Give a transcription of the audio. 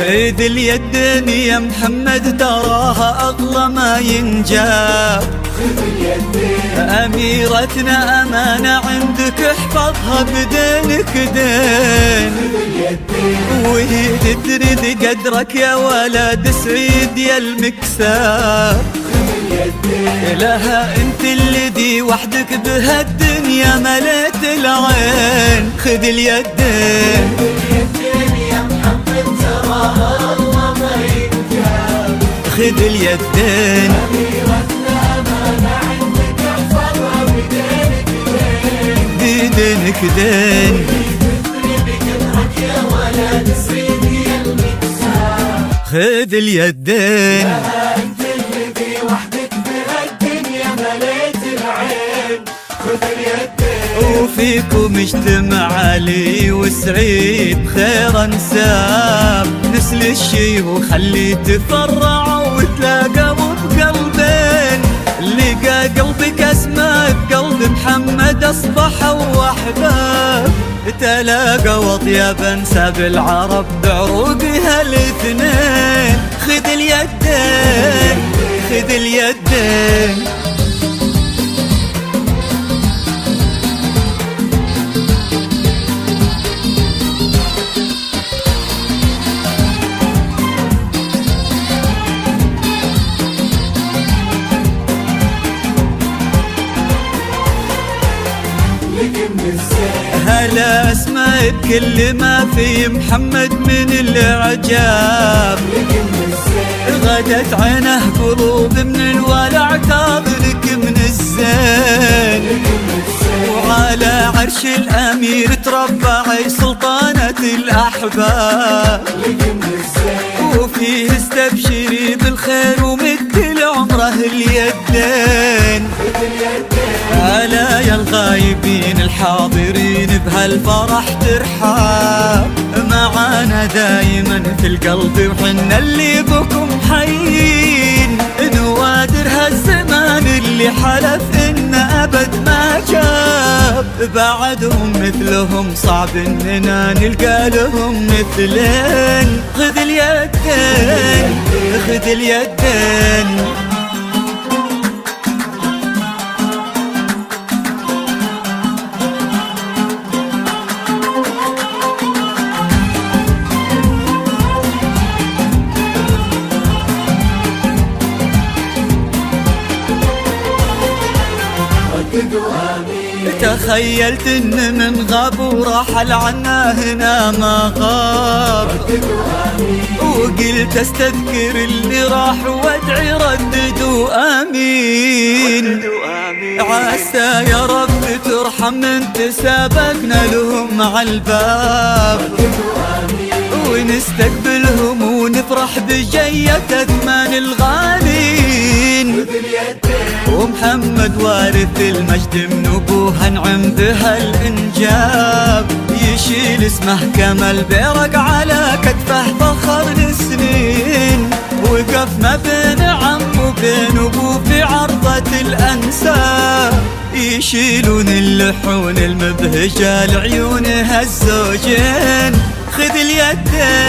خذ اليدين يا محمد تراها أغلى ما ينجاب. أميرتنا أمانة عندك احفظها بدينك دين، وهي تدري قدرك يا ولد سعيد يا المكساب. لها انت اللي دي وحدك بهالدنيا مليت العين. خذ اليدين يا محمد تراها الله ما ينجاب. خذ اليدين أميرتنا أمانة عندك احفظها بدينك بدينك دين، تدري بقدرك يا ولد سعيد يا المكساب. خذ اليدين انت اللي دي وحدك بهالدنيا مليت العين. خذ اليدين وفيكم اجتمع علي وسعيد خير انساب. نسل الشيوخ خلي تفرعوا وتلاقوا بقلبين. لقى قلبك اسماء بقلب محمد اصبحوا احباب. تلاقوا اطيب انساب العرب بعروقها الاثنين. خذ اليدين خذ اليدين هلا اسماء بكل ما في محمد من العجاب. غدت عينه قلوب من الولع تاظلك من الزين. وعلى عرش الامير تربع سلطانة الاحباب. وفيه استبشري بالخير ومد لعمره اليدين. ألا يا الغايبين الحاضرين بهالفرح ترحاب. معانا دايما في القلب وحنا اللي بكم حيين. نوادر هالزمان اللي حلف إن أبد ما جاب. بعدهم مثلهم صعب إننا نلقى لهم مثلين. خذ اليدين خذ اليدين تخيلت ان من غاب ورحل عنا هنا ما غاب. وقلت استذكر اللي راح وادعي رددوا امين. عسى يا رب ترحم من تسابقنا لهم على الباب. ونستقبلهم ونفرح بجية اثمان الغالين. ومحمد وارث المجد من ابوها نعم بها الانجاب. يشيل اسمه كما البرق على كتفه فخر السنين. وقف ما بين عم وبين ابوه في عرضة الانساب. يشيلون اللحون المبهجة لعيونها الزوجين. خذ اليدين